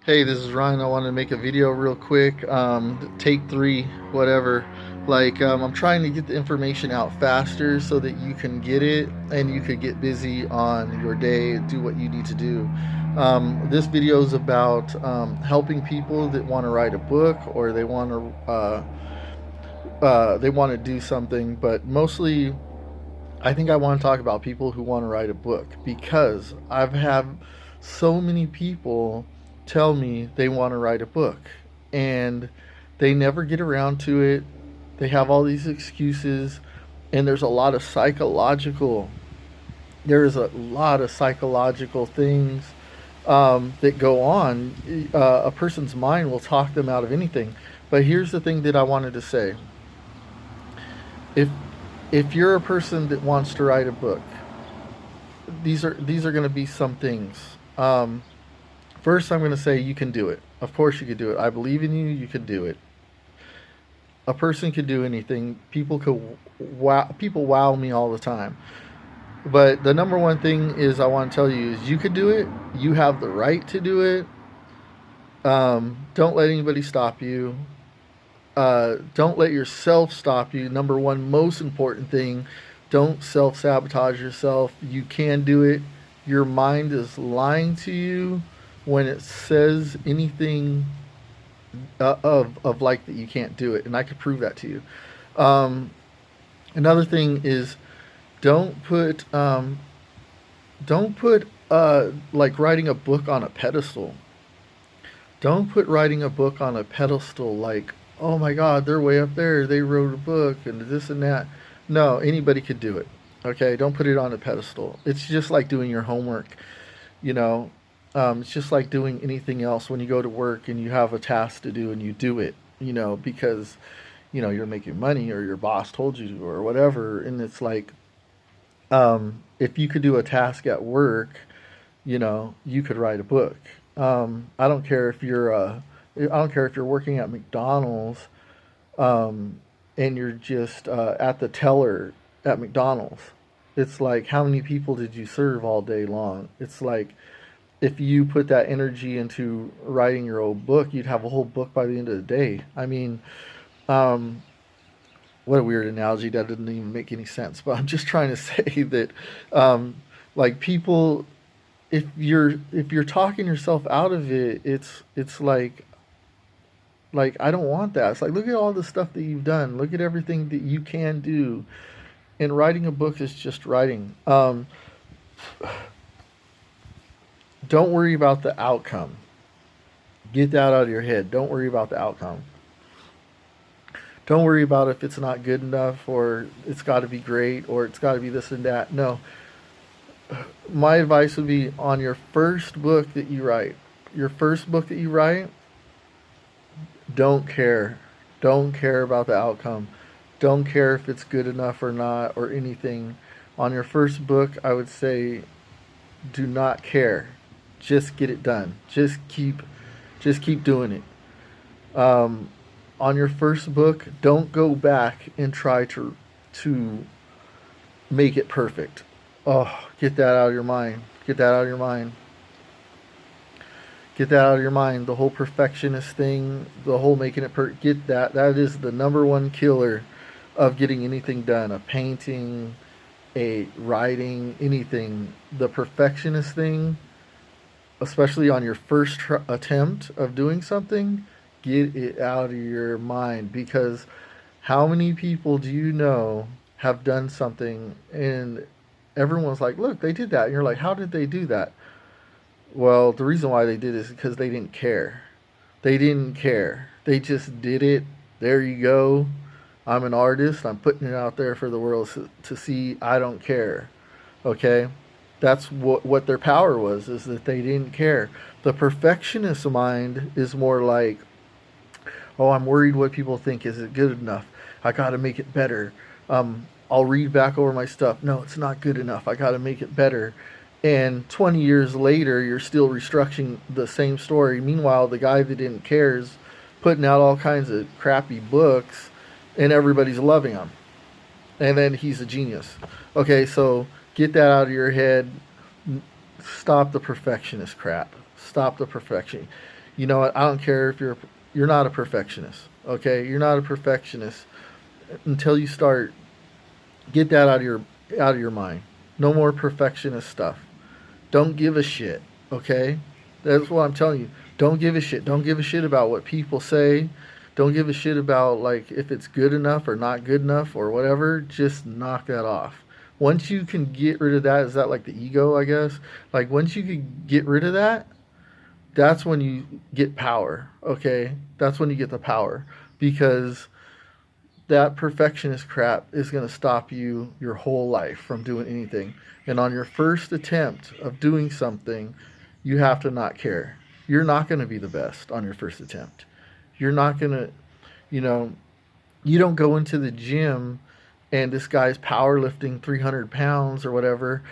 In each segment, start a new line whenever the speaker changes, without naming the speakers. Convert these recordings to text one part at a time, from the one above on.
Hey, this is Ryan. I wanted to make a video real quick. Take three, whatever. I'm trying to get the information out faster so that you can get it and you could get busy on your day, do what you need to do. This video is about helping people that want to write a book or they want to do something, but mostly I think I want to talk about people who want to write a book because I've had so many people tell me they want to write a book and they never get around to it. They have all these excuses, and there's a lot of psychological things that go on. A person's mind will talk them out of anything. But here's the thing that I wanted to say: if if you're a person that wants to write a book, these are going to be some things. First, I'm going to say you can do it. Of course, you can do it. I believe in you. You can do it. A person can do anything. People wow me all the time. But the number one thing is I want to tell you is you can do it. You have the right to do it. Don't let anybody stop you. Don't let yourself stop you. Number one, most important thing, don't self sabotage yourself. You can do it. Your mind is lying to you when it says anything of like that you can't do it, and I could prove that to you. Um, Another thing is don't put like writing a book on a pedestal. Don't put writing a book on a pedestal like, oh my God, they're way up there. They wrote a book and this and that. No, anybody could do it. Okay, don't put it on a pedestal. It's just like doing your homework. You know, it's just like doing anything else when you go to work and you have a task to do and you do it. Because you're making money or your boss told you to or whatever. And it's like, if you could do a task at work, you could write a book. I don't care if I don't care if you're working at McDonald's, and you're just at the teller at McDonald's. It's like, how many people did you serve all day long? It's like, if you put that energy into writing your own book, you'd have a whole book by the end of the day. I mean, um, what a weird analogy. That didn't even make any sense. But I'm just trying to say that, um, like people, if you're talking yourself out of it, it's like I don't want that. It's like, look at all the stuff that you've done. Look at everything that you can do. And writing a book is just writing. Don't worry about the outcome. Get that out of your head. Don't worry about the outcome. Don't worry about if it's not good enough or it's got to be great or it's got to be this and that. No. My advice would be on your first book that you write. Your first book that you write, don't care. Don't care about the outcome. Don't care if it's good enough or not or anything. On your first book, I would say do not care. Just get it done. Just keep doing it. On your first book, don't go back and try to make it perfect. Oh, get that out of your mind. Get that out of your mind. Get that out of your mind. The whole perfectionist thing, the whole making it get that. That is the number one killer of getting anything done. A painting, a writing, anything. The perfectionist thing, especially on your first attempt of doing something, get it out of your mind because how many people do you know have done something and everyone's like, look, they did that. And you're like, how did they do that? Well, the reason why they did is because they didn't care. They didn't care. They just did it. There you go. I'm an artist. I'm putting it out there for the world to see. I don't care. Okay? That's what their power was, is that they didn't care. The perfectionist mind is more like, oh, I'm worried what people think. Is it good enough? I got to make it better. I'll read back over my stuff. No, it's not good enough. I got to make it better. And 20 years later, you're still restructuring the same story. Meanwhile, the guy that didn't care is putting out all kinds of crappy books, and everybody's loving him. And then he's a genius. Okay, so get that out of your head. Stop the perfectionist crap. Stop the perfection. You know what? I don't care if you're not a perfectionist. Okay, you're not a perfectionist until you start get that out of your mind. No more perfectionist stuff. Don't give a shit. Okay, that's what I'm telling you. Don't give a shit. Don't give a shit about what people say. Don't give a shit about like if it's good enough or not good enough or whatever. Just knock that off. Once you can get rid of that, is that like the ego, I guess? Like once you can get rid of that, that's when you get power. Okay, that's when you get the power because that perfectionist crap is going to stop you your whole life from doing anything. And on your first attempt of doing something, you have to not care. You're not going to be the best on your first attempt. You're not going to, you know, you don't go into the gym and this guy's powerlifting 300 pounds or whatever.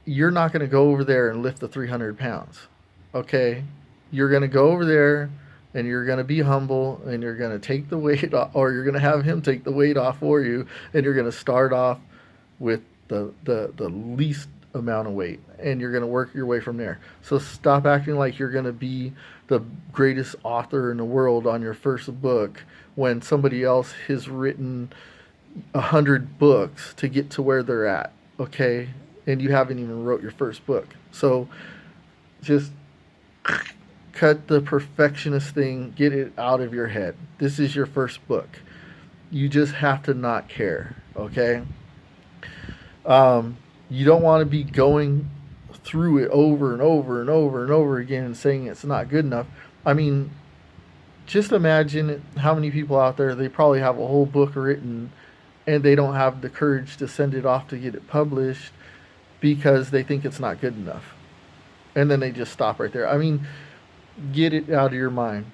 You're not going to go over there and lift the 300 pounds. Okay? You're going to go over there and you're going to be humble and you're going to take the weight off, or you're going to have him take the weight off for you, and you're going to start off with the least amount of weight and you're going to work your way from there. So stop acting like you're going to be the greatest author in the world on your first book when somebody else has written 100 books to get to where they're at. Okay, and you haven't even wrote your first book. So just cut the perfectionist thing, get it out of your head. This is your first book. You just have to not care, okay? You don't want to be going through it over and over and over and over again and saying it's not good enough. I mean, just imagine how many people out there, they probably have a whole book written and they don't have the courage to send it off to get it published because they think it's not good enough. And then they just stop right there. I mean, get it out of your mind.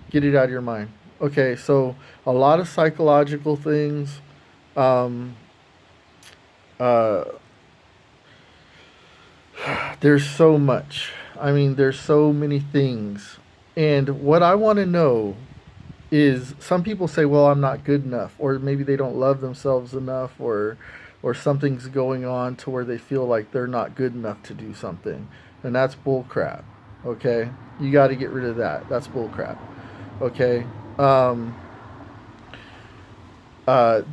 Get it out of your mind. Okay, so a lot of psychological things. Uh, there's so much. I mean, there's so many things. And what I want to know is some people say, well, I'm not good enough, or maybe they don't love themselves enough, or something's going on to where they feel like they're not good enough to do something. And that's bull crap. Okay? You got to get rid of that. That's bull crap. Okay?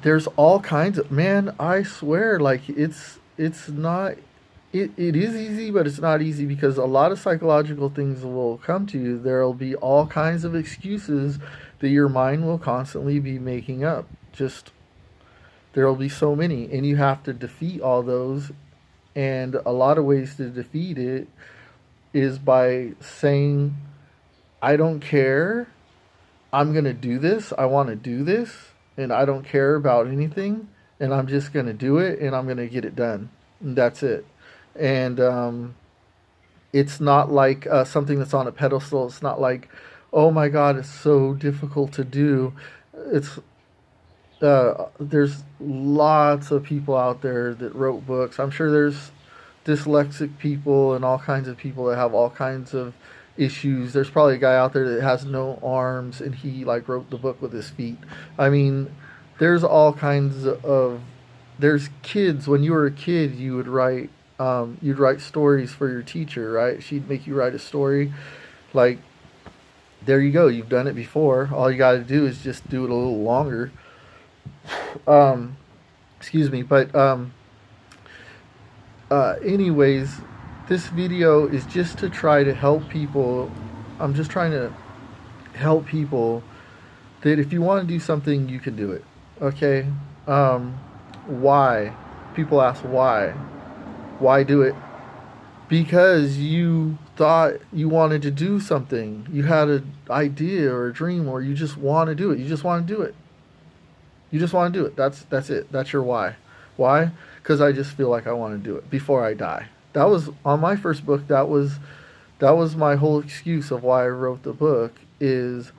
There's all kinds of, man, I swear, like it's not, it is easy, but it's not easy because a lot of psychological things will come to you. There'll be all kinds of excuses that your mind will constantly be making up. Just, there'll be so many, and you have to defeat all those. And a lot of ways to defeat it is by saying, I don't care. I'm going to do this. I want to do this. And I don't care about anything. And I'm just going to do it. And I'm going to get it done. And that's it. And it's not like something that's on a pedestal. It's not like, oh my God, it's so difficult to do. It's there's lots of people out there that wrote books. I'm sure there's dyslexic people and all kinds of people that have all kinds of issues. There's probably a guy out there that has no arms and he like wrote the book with his feet. I mean, there's all kinds of, there's kids. When you were a kid, you would write you'd write stories for your teacher, right? She'd make you write a story. Like, there you go. You've done it before. All you got to do is just do it a little longer. Excuse me, but anyways, this video is just to try to help people. I'm just trying to help people that if you want to do something, you can do it. Okay? Why? People ask why. Why do it? Because you thought you wanted to do something. You had an idea or a dream, or you just want to do it. You just want to do it. You just want to do it. That's it. That's your why. Why? Because I just feel like I want to do it before I die. That was on my first book. That was my whole excuse of why I wrote the book. Is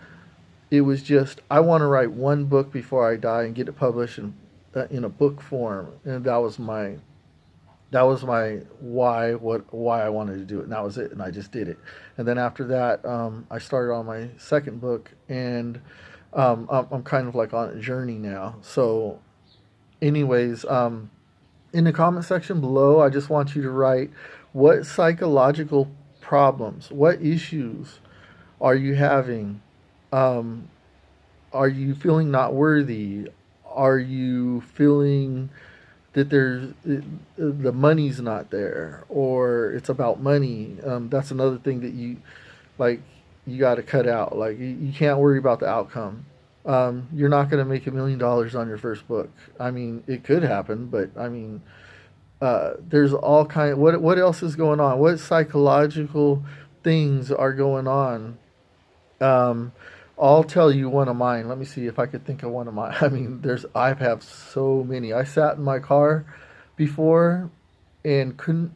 it was just I want to write one book before I die and get it published in a book form, and that was my why I wanted to do it, and that was it, and I just did it. And then after that, I started on my second book, and I'm kind of like on a journey now. So anyways, in the comment section below, I just want you to write what psychological problems, what issues are you having? Um, are you feeling not worthy? Are you feeling that the money's not there, or it's about money? That's another thing that like you got to cut out. Like you can't worry about the outcome. You're not going to make $1 million on your first book. I mean, it could happen, but I mean, there's all kind. What else is going on? What psychological things are going on? Um, I'll tell you one of mine. Let me see if I could think of one of mine. I mean, I've have so many. I sat in my car before and couldn't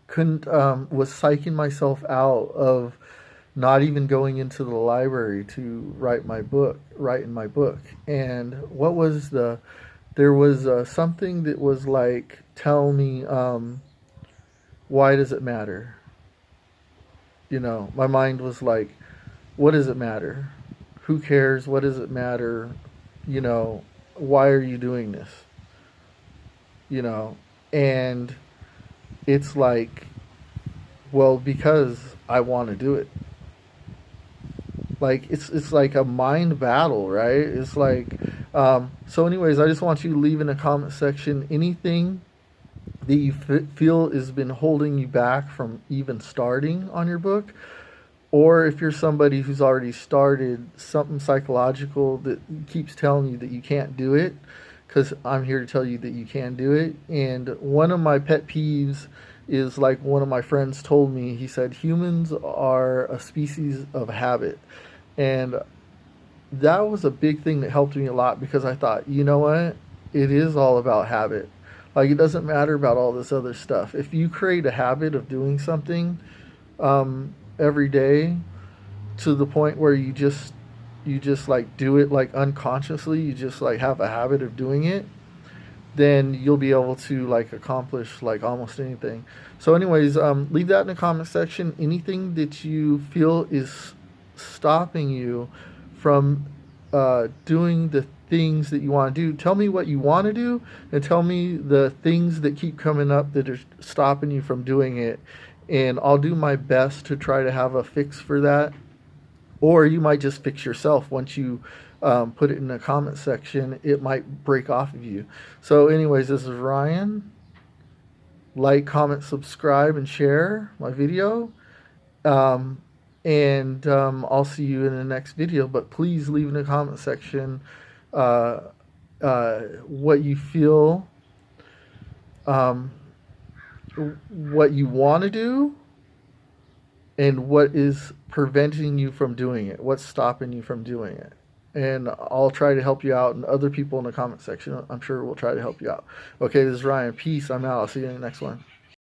was psyching myself out of not even going into the library to write in my book. And what was there was something that was like, tell me, why does it matter? My mind was like, what does it matter? Who cares? What does it matter? You know, why are you doing this? You know, and it's like, well, because I want to do it. Like it's like a mind battle, right? It's like, so. Anyways, I just want you to leave in the comment section anything that you feel has been holding you back from even starting on your book, or if you're somebody who's already started, something psychological that keeps telling you that you can't do it, because I'm here to tell you that you can do it. And one of my pet peeves is, like one of my friends told me, he said, humans are a species of habit. And that was a big thing that helped me a lot, because I thought, you know what? It is all about habit. Like, it doesn't matter about all this other stuff. If you create a habit of doing something every day, to the point where you just like do it like unconsciously, you just like have a habit of doing it, then you'll be able to like accomplish like almost anything. So anyways, leave that in the comment section. Anything that you feel is stopping you from doing the things that you want to do. Tell me what you want to do, and tell me the things that keep coming up that are stopping you from doing it, and I'll do my best to try to have a fix for that. Or you might just fix yourself once you put it in the comment section. It might break off of you. So anyways, this is Ryan. Like, comment, subscribe, and share my video. And I'll see you in the next video. But please leave in the comment section what you feel, what you want to do, and what is preventing you from doing it, what's stopping you from doing it. And I'll try to help you out, and other people in the comment section, I'm sure, will try to help you out. Okay, this is Ryan. Peace. I'm out. I'll see you in the next one.